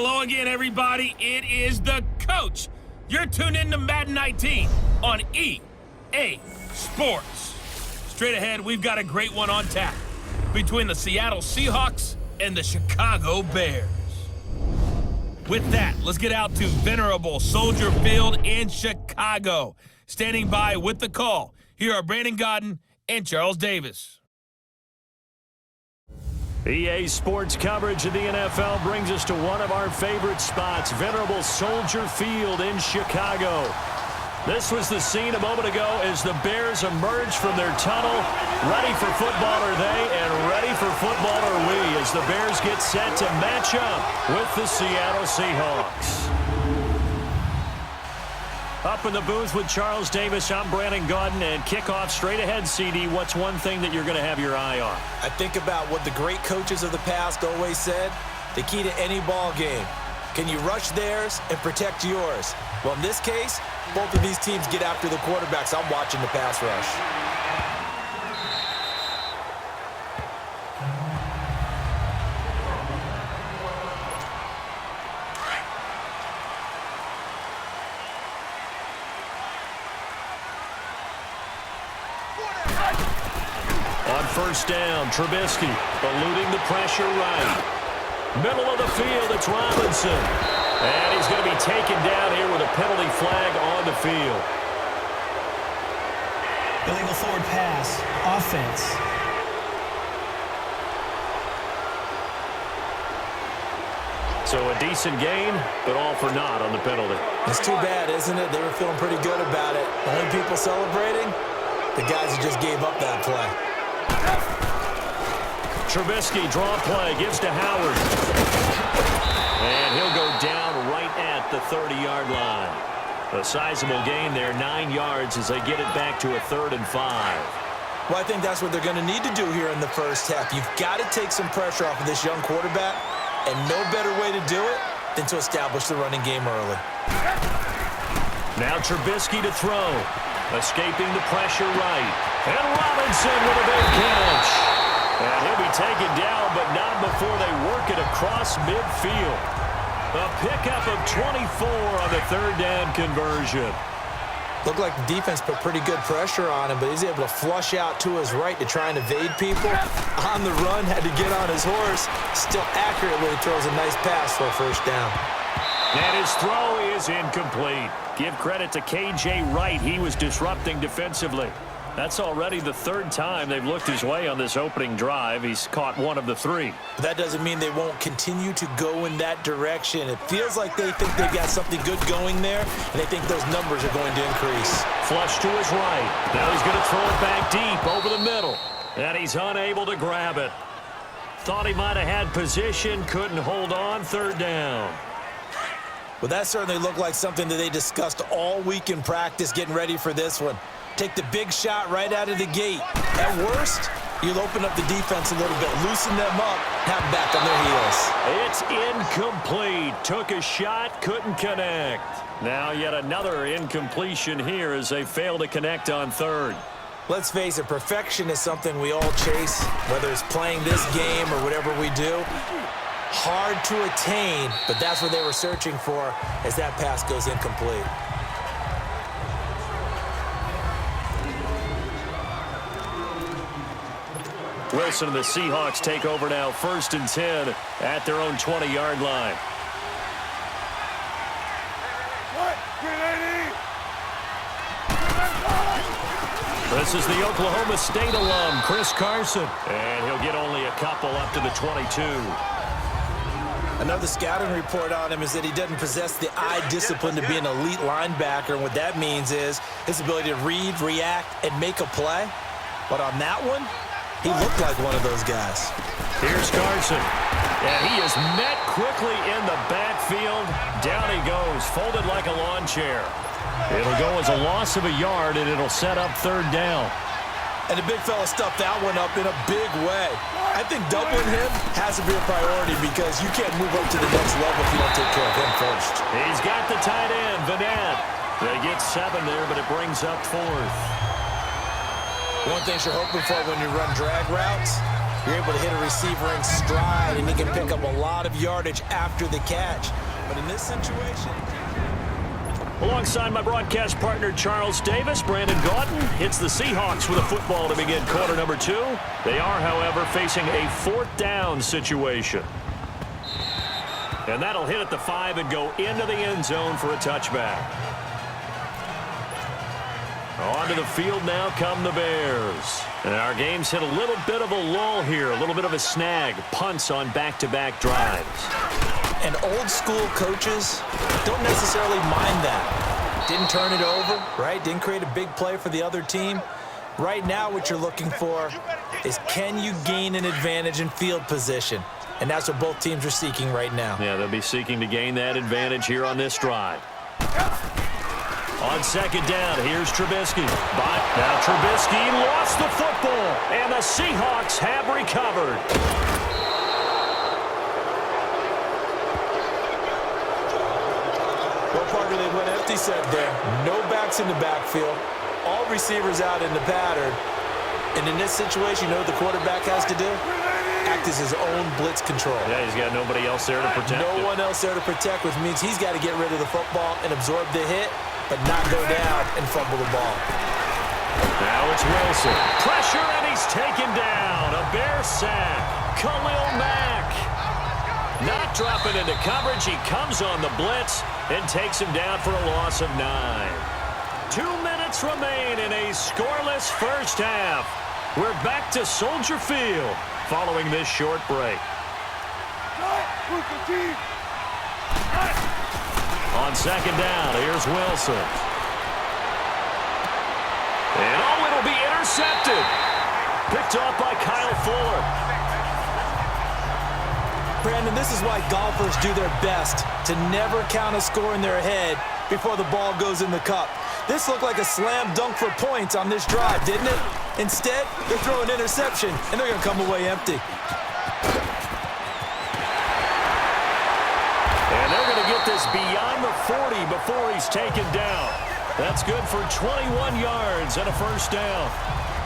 Hello again, everybody. It is the coach. You're tuned in to Madden 19 on EA Sports. Straight ahead, we've got a great one on tap between the Seattle Seahawks and the Chicago Bears. With that, let's get out to venerable Soldier Field in Chicago. Standing by with the call, here are Brandon Godden and Charles Davis. EA Sports coverage of the NFL brings us to one of our favorite spots, venerable Soldier Field in Chicago. This was the scene a moment ago as the Bears emerged from their tunnel. Ready for football are they, and ready for football are we, as the Bears get set to match up with the Seattle Seahawks. Up in the booth with Charles Davis, I'm Brandon Godden, and kickoff straight ahead, CD. What's one thing that you're going to have your eye on? I think about what the great coaches of the past always said. The key to any ball game. Can you rush theirs and protect yours? Well, in this case, both of these teams get after the quarterbacks. I'm watching the pass rush. On first down, Trubisky eluding the pressure right. Middle of the field, it's Robinson. And he's going to be taken down here with a penalty flag on the field. Illegal forward pass, offense. So a decent gain, but all for naught on the penalty. It's too bad, isn't it? They were feeling pretty good about it. The only people celebrating, the guys who just gave up that play. Trubisky, draw play, gives to Howard. And he'll go down right at the 30-yard line. A sizable gain there, 9 yards as they get it back to a 3rd and 5. Well, I think that's what they're going to need to do here in the first half. You've got to take some pressure off of this young quarterback, and no better way to do it than to establish the running game early. Now Trubisky to throw. Escaping the pressure right. And Robinson with a big catch. And he'll be taken down, but not before they work it across midfield. A pickup of 24 on the 3rd down conversion. Looked like the defense put pretty good pressure on him, but he's able to flush out to his right to try and evade people. On the run, had to get on his horse. Still accurately throws a nice pass for a first down. And his throw is incomplete. Give credit to K.J. Wright. He was disrupting defensively. That's already the 3rd time they've looked his way on this opening drive. He's caught 1 of the 3. That doesn't mean they won't continue to go in that direction. It feels like they think they've got something good going there, and they think those numbers are going to increase. Flush to his right. Now he's going to throw it back deep over the middle. And he's unable to grab it. Thought he might have had position, couldn't hold on, 3rd down. Well, that certainly looked like something that they discussed all week in practice getting ready for this one. Take the big shot right out of the gate. At worst, you'll open up the defense a little bit, loosen them up, have them back on their heels. It's incomplete. Took a shot, couldn't connect. Now yet another incompletion here as they fail to connect on 3rd. Let's face it, perfection is something we all chase, whether it's playing this game or whatever we do. Hard to attain, but that's what they were searching for as that pass goes incomplete. Wilson and the Seahawks take over now, 1st and 10 at their own 20-yard line. This is the Oklahoma State alum, Chris Carson. And he'll get only a couple up to the 22. Another scouting report on him is that he doesn't possess the eye discipline to be an elite linebacker. And what that means is his ability to read, react, and make a play. But on that one, he looked like one of those guys. Here's Carson. And he is met quickly in the backfield. Down he goes, folded like a lawn chair. It'll go as a loss of a yard, and it'll set up 3rd down. And the big fella stuffed that one up in a big way. I think doubling him has to be a priority because you can't move up to the next level if you don't take care of him first. He's got the tight end, Vanette. They get 7 there, but it brings up 4th. One thing you're hoping for when you run drag routes, You're able to hit a receiver in stride, and he can pick up a lot of yardage after the catch. But in this situation... Alongside my broadcast partner, Charles Davis, Brandon Gaudin hits the Seahawks with a football to begin quarter number 2. They are, however, facing a 4th down situation. And that'll hit at the 5 and go into the end zone for a touchback. Onto the field now come the Bears. And our game's hit a little bit of a lull here, a little bit of a snag. Punts on back-to-back drives. And old-school coaches don't necessarily mind that. Didn't turn it over, right? Didn't create a big play for the other team. Right now what you're looking for is, can you gain an advantage in field position? And that's what both teams are seeking right now. Yeah, they'll be seeking to gain that advantage here on this drive. On second down, here's Trubisky. But now Trubisky lost the football, and the Seahawks have recovered. Well, Parker, they went empty set there. No backs in the backfield. All receivers out in the pattern. And in this situation, you know what the quarterback has to do? Act as his own blitz control. Yeah, he's got nobody else there to protect him. No one else there to protect, which means he's got to get rid of the football and absorb the hit, but not go down and fumble the ball. Now it's Wilson. Pressure, and he's taken down. A Bear sack. Khalil Mack. Not dropping into coverage. He comes on the blitz and takes him down for a loss of 9. 2 minutes remain in a scoreless first half. We're back to Soldier Field following this short break. On second down, here's Wilson. And it'll be intercepted. Picked off by Kyle Fuller. Brandon, this is why golfers do their best to never count a score in their head before the ball goes in the cup. This looked like a slam dunk for points on this drive, didn't it? Instead, they throw an interception, and they're going to come away empty. And they're going to get this beyond the 40 before he's taken down. That's good for 21 yards and a first down.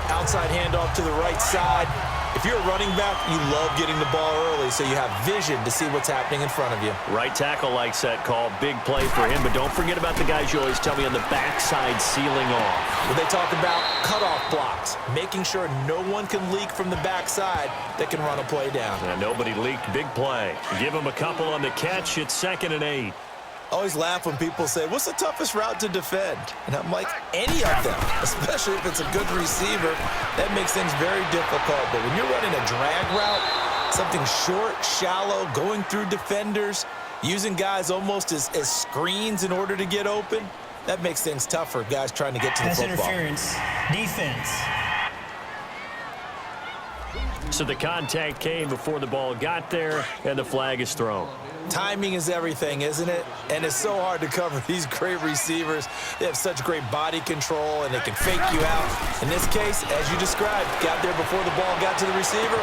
Outside handoff to the right side. If you're a running back, you love getting the ball early so you have vision to see what's happening in front of you. Right tackle likes that call. Big play for him, but don't forget about the guys you always tell me on the backside sealing off. When they talk about cutoff blocks, making sure no one can leak from the backside that can run a play down. And nobody leaked. Big play. Give him a couple on the catch. It's 2nd and 8. I always laugh when people say, what's the toughest route to defend? And I'm like, any of them, especially if it's a good receiver. That makes things very difficult. But when you're running a drag route, something short, shallow, going through defenders, using guys almost as screens in order to get open, that makes things tough for guys trying to get to the football. Interference. Defense. So the contact came before the ball got there, and the flag is thrown. Timing is everything, isn't it? And it's so hard to cover these great receivers. They have such great body control, and they can fake you out. In this case, as you described, got there before the ball got to the receiver.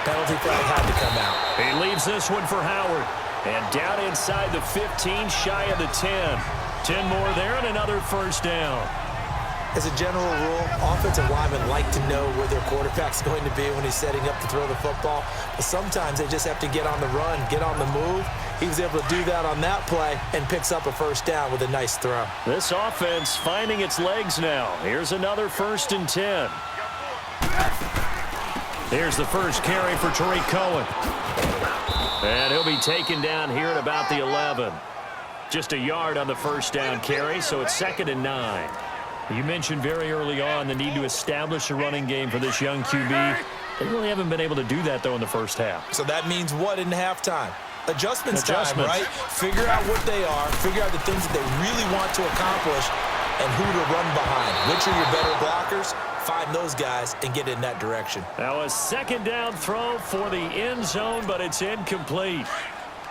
Penalty flag had to come out. He leaves this one for Howard. And down inside the 15, shy of the 10. 10 more there and another first down. As a general rule, offensive linemen like to know where their quarterback's going to be when he's setting up to throw the football. But sometimes they just have to get on the run, get on the move. He was able to do that on that play and picks up a first down with a nice throw. This offense finding its legs now. Here's another 1st and 10. Here's the first carry for Tariq Cohen. And he'll be taken down here at about the 11. Just a yard on the first down carry, so it's 2nd and 9. You mentioned very early on the need to establish a running game for this young QB. They really haven't been able to do that, though, in the first half. So that means what in halftime? Adjustments time, right? Figure out what they are, figure out the things that they really want to accomplish, and who to run behind. Which are your better blockers? Find those guys and get in that direction. Now a 2nd down throw for the end zone, but it's incomplete.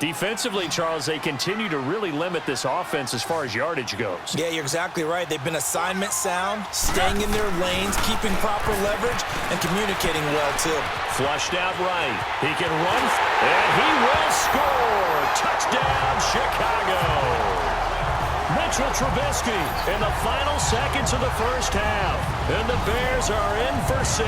Defensively, Charles, they continue to really limit this offense as far as yardage goes. Yeah, you're exactly right. They've been assignment sound, staying in their lanes, keeping proper leverage, and communicating well, too. Flushed out right. He can run, and he will score. Touchdown, Chicago. Mitchell Trubisky in the final seconds of the first half. And the Bears are in for 6.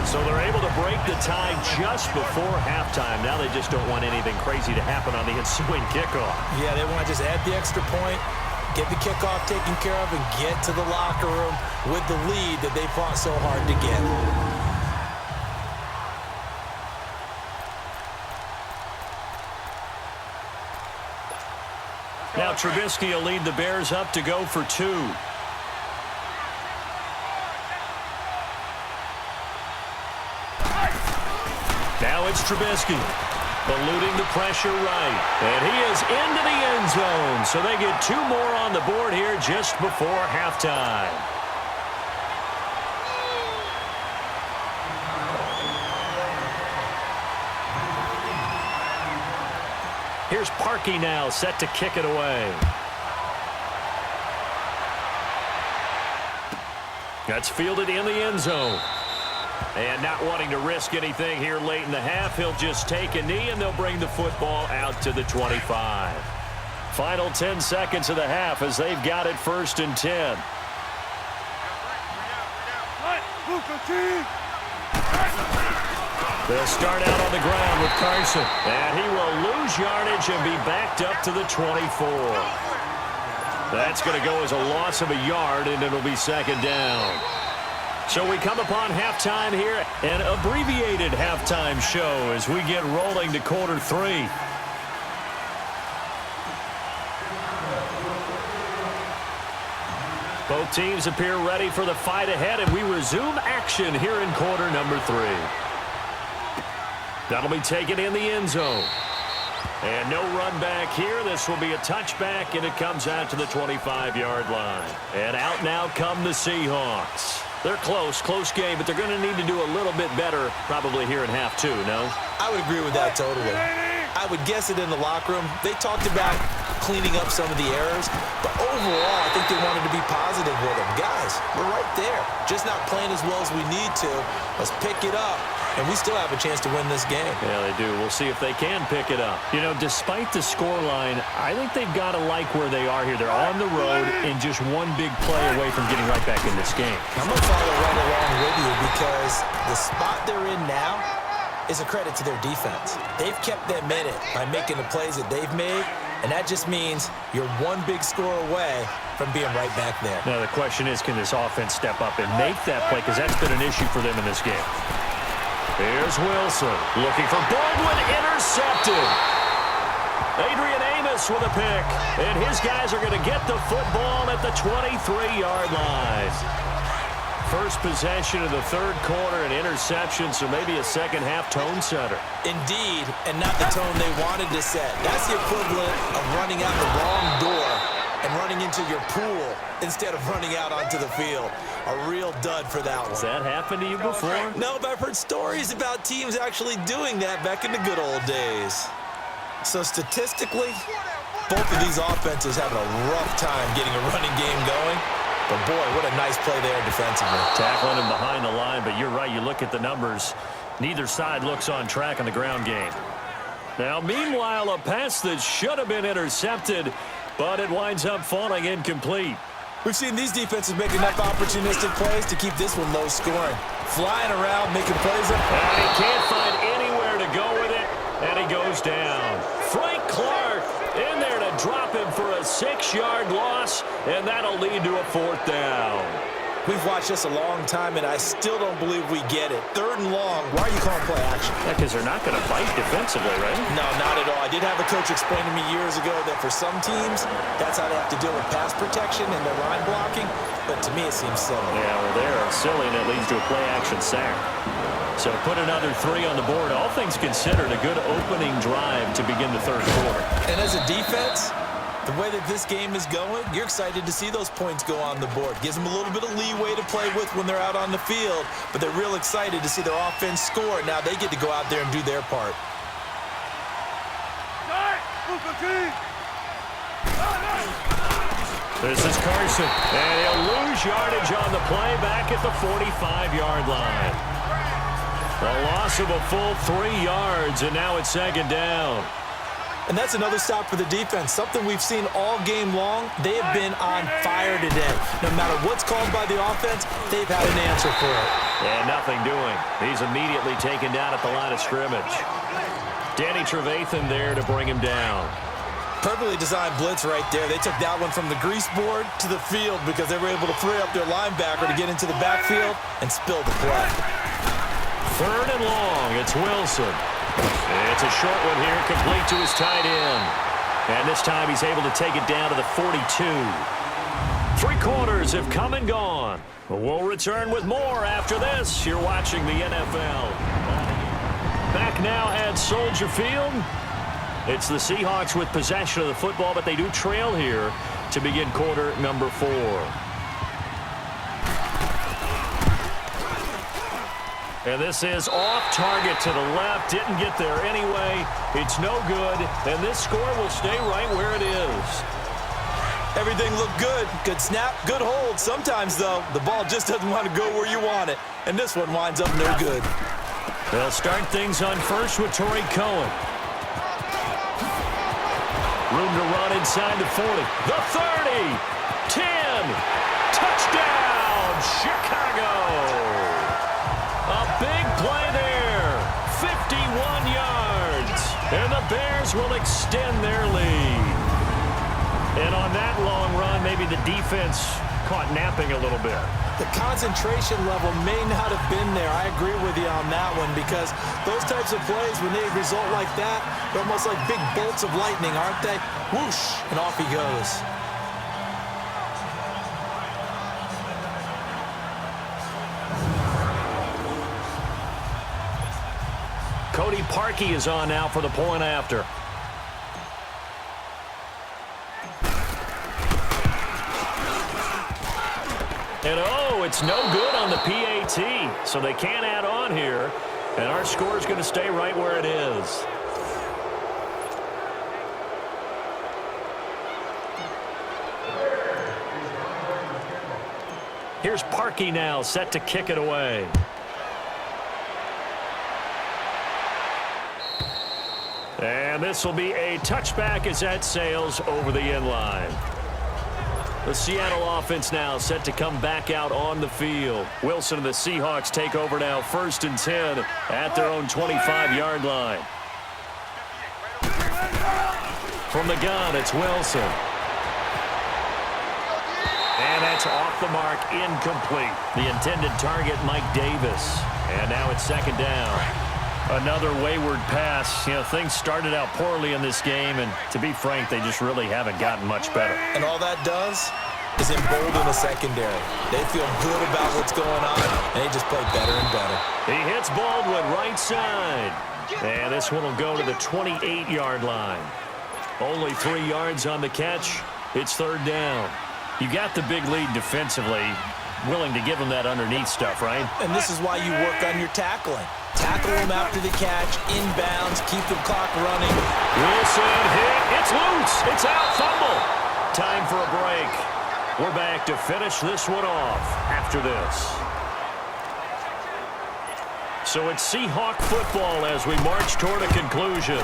So they're able to break the tie just before halftime. Now they just don't want anything crazy to happen on the ensuing kickoff. Yeah, they want to just add the extra point, get the kickoff taken care of, and get to the locker room with the lead that they fought so hard to get. Now Trubisky will lead the Bears up to go for 2. Now it's Trubisky, eluding the pressure right. And he is into the end zone. So they get 2 more on the board here just before halftime. Here's Parkey now, set to kick it away. That's fielded in the end zone. And not wanting to risk anything here late in the half, he'll just take a knee, and they'll bring the football out to the 25. Final 10 seconds of the half as they've got it 1st and 10. They'll start out on the ground with Carson. And he will lose yardage and be backed up to the 24. That's going to go as a loss of a yard, and it'll be 2nd down. So we come upon halftime here, an abbreviated halftime show as we get rolling to quarter 3. Both teams appear ready for the fight ahead, and we resume action here in quarter number 3. That'll be taken in the end zone. And no run back here. This will be a touchback, and it comes out to the 25-yard line. And out now come the Seahawks. They're close game, but they're going to need to do a little bit better probably here in half 2, no? I would agree with that totally. I would guess it in the locker room. They talked about cleaning up some of the errors, but overall, I think they wanted to be positive with them. Guys, we're right there. Just not playing as well as we need to. Let's pick it up, and we still have a chance to win this game. Yeah, they do. We'll see if they can pick it up. You know, despite the scoreline, I think they've got to like where they are here. They're on the road and just one big play away from getting right back in this game. I'm going to follow right along with you because the spot they're in now is a credit to their defense. They've kept them in it by making the plays that they've made, and that just means you're one big score away from being right back there. Now, the question is, can this offense step up and make that play? Because that's been an issue for them in this game. Here's Wilson looking for Baldwin, intercepted. Adrian Amos with a pick, and his guys are going to get the football at the 23-yard line. First possession of the 3rd quarter, an interception, so maybe a second-half tone setter. Indeed, and not the tone they wanted to set. That's the equivalent of running out the wrong door and running into your pool instead of running out onto the field. A real dud for that one. Has that happened to you before? No, but I've heard stories about teams actually doing that back in the good old days. So statistically, both of these offenses having a rough time getting a running game going. But, boy, what a nice play there defensively. Tackling him behind the line, but you're right. You look at the numbers. Neither side looks on track in the ground game. Now, meanwhile, a pass that should have been intercepted, but it winds up falling incomplete. We've seen these defenses make enough opportunistic plays to keep this one low scoring. Flying around, making plays up. And he can't find anywhere to go with it, and he goes down. Frank Clark in there to drop him for a 6-yard loss, and that'll lead to a 4th down. We've watched this a long time, and I still don't believe we get it. 3rd and long, why are you calling play action? Yeah, because they're not going to fight defensively, right? No, not at all. I did have a coach explain to me years ago that for some teams, that's how they have to deal with pass protection and their line blocking, but to me it seems silly. Yeah, well, they're silly, and it leads to a play action sack. So put another 3 on the board. All things considered, a good opening drive to begin the 3rd quarter. And as a defense, the way that this game is going, you're excited to see those points go on the board. Gives them a little bit of leeway to play with when they're out on the field, but they're real excited to see their offense score. Now they get to go out there and do their part. This is Carson, and he'll lose yardage on the play back at the 45-yard line. A loss of a full 3 yards, and now it's 2nd down. And that's another stop for the defense, something we've seen all game long. They have been on fire today. No matter what's called by the offense, they've had an answer for it. And nothing doing. He's immediately taken down at the line of scrimmage. Danny Trevathan there to bring him down. Perfectly designed blitz right there. They took that one from the grease board to the field because they were able to free up their linebacker to get into the backfield and spill the play. 3rd and long. It's Wilson. It's a short one here, complete to his tight end. And this time he's able to take it down to the 42. 3 quarters have come and gone. We'll return with more after this. You're watching the NFL. Back now at Soldier Field. It's the Seahawks with possession of the football, but they do trail here to begin quarter number 4. And this is off target to the left. Didn't get there anyway. It's no good. And this score will stay right where it is. Everything looked good. Good snap, good hold. Sometimes, though, the ball just doesn't want to go where you want it. And this one winds up no good. They'll start things on first with Torrey Cohen. Room to run inside the 40. The 30. 10. Touchdown, Chicago. A big play there, 51 yards, and the Bears will extend their lead. And on that long run, maybe the defense caught napping a little bit. The concentration level may not have been there. I agree with you on that one because those types of plays, when they result like that, they're almost like big bolts of lightning, aren't they? Whoosh, and off he goes. Cody Parkey is on now for the point after. And oh, it's no good on the PAT, so they can't add on here. And our score is going to stay right where it is. Here's Parkey now, set to kick it away. And this will be a touchback as that sails over the end line. The Seattle offense now set to come back out on the field. Wilson and the Seahawks take over now, 1st and 10 at their own 25-yard line. From the gun, it's Wilson. And that's off the mark, incomplete. The intended target, Mike Davis. And now it's 2nd down. Another wayward pass. You know, things started out poorly in this game, and to be frank, they just really haven't gotten much better. And all that does is embolden the secondary. They feel good about what's going on, and they just play better and better. He hits Baldwin right side. And this one will go to the 28-yard line. Only 3 yards on the catch. It's 3rd down. You got the big lead defensively. Willing to give them that underneath stuff, right? And this is why you work on your tackling. Tackle them after the catch, inbounds, keep the clock running. Wilson hit. It's loose. It's out. Fumble. Time for a break. We're back to finish this one off after this. So it's Seahawk football as we march toward a conclusion.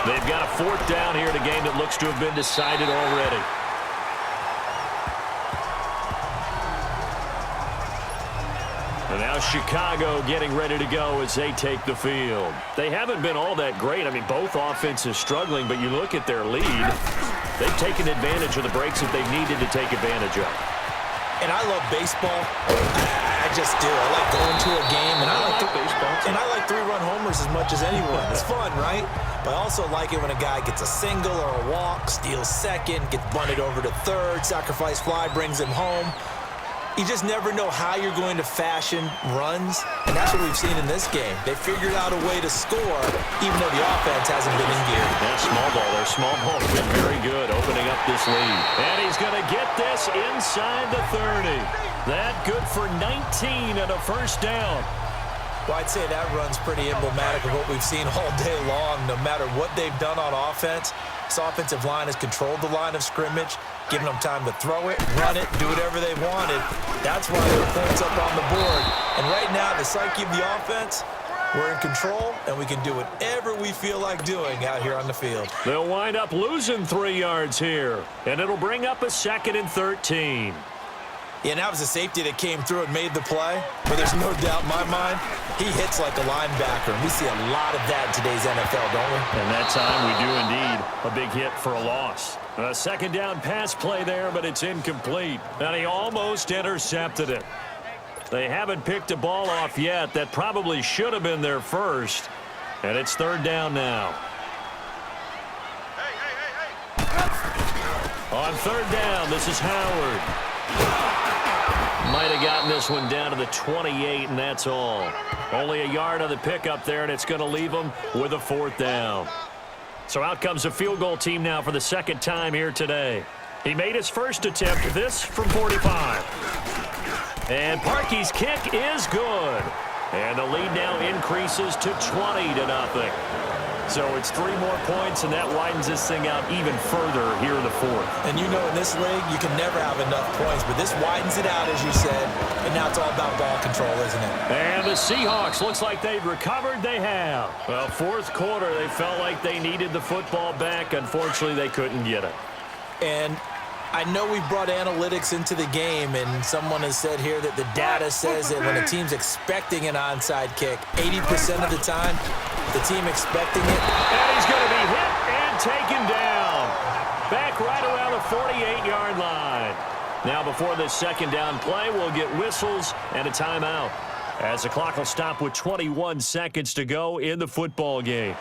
They've got a 4th down here in a game that looks to have been decided already. And now Chicago getting ready to go as they take the field. They haven't been all that great. I mean, both offenses struggling, but you look at their lead. They've taken advantage of the breaks that they've needed to take advantage of. And I love baseball. I just do. I like going to a game, and I like baseball. And I like 3-run homers as much as anyone. It's fun, right? But I also like it when a guy gets a single or a walk, steals 2nd, gets bunted over to 3rd, sacrifice fly, brings him home. You just never know how you're going to fashion runs, and that's what we've seen in this game. They figured out a way to score, even though the offense hasn't been in gear. Yeah, small ball. Their small ball has been very good, opening up this lead. And he's going to get this inside the 30. That good for 19 and a 1st down. Well, I'd say that run's pretty emblematic of what we've seen all day long. No matter what they've done on offense, this offensive line has controlled the line of scrimmage, giving them time to throw it, run it, do whatever they wanted. That's why there are points up on the board. And right now, the psyche of the offense, We're in control, and we can do whatever we feel like doing out here on the field. They'll wind up losing 3 yards here, and it'll bring up a 2nd and 13. Yeah, and that was a safety that came through and made the play, but there's no doubt in my mind, he hits like a linebacker, and we see a lot of that in today's NFL, don't we? And that time we do indeed. A big hit for a loss. A 2nd down pass play there, but it's incomplete. And he almost intercepted it. They haven't picked a ball off yet. That probably should have been their first. And it's 3rd down now. On 3rd down, this is Howard. Might have gotten this one down to the 28, and that's all. Only a yard on the pickup there, and it's going to leave them with a 4th down. So out comes a field goal team now for the 2nd time here today. He made his first attempt, this from 45. And Parkey's kick is good. And the lead now increases to 20-0. So it's 3 more points, and that widens this thing out even further here in the 4th. And you know in this league, you can never have enough points, but this widens it out, as you said, and now it's all about ball control, isn't it? And the Seahawks, looks like they've recovered. They have. Well, 4th quarter, they felt like they needed the football back. Unfortunately, they couldn't get it. And I know we've brought analytics into the game, and someone has said here that the data says that when a team's expecting an onside kick, 80% of the time, the team expecting it. And he's going to be hit and taken down. Back right around the 48-yard line. Now before this 2nd down play, we'll get whistles and a timeout, as the clock will stop with 21 seconds to go in the football game.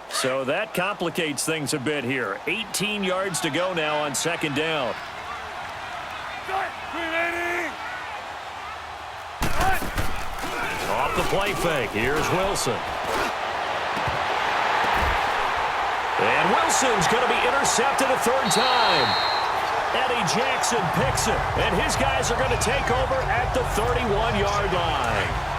So that complicates things a bit here. 18 yards to go now on 2nd down. Off the play fake. Here's Wilson. And Wilson's going to be intercepted a 3rd time. Eddie Jackson picks it. And his guys are going to take over at the 31-yard line.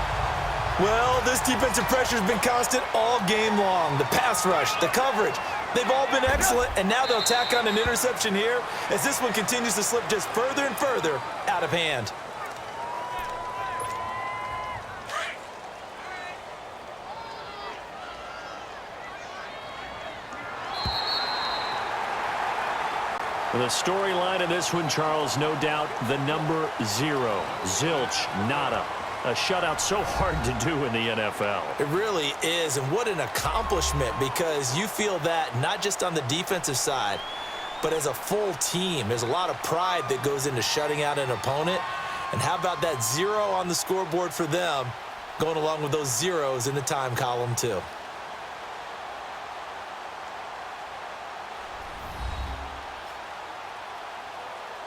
Well, this defensive pressure has been constant all game long. The pass rush, the coverage, they've all been excellent, and now they'll tack on an interception here as this one continues to slip just further and further out of hand. The storyline of this one, Charles, no doubt the number 0. Zilch, nada. A shutout so hard to do in the NFL. It really is, and what an accomplishment, because you feel that not just on the defensive side, but as a full team. There's a lot of pride that goes into shutting out an opponent, and how about that 0 on the scoreboard for them, going along with those zeros in the time column too.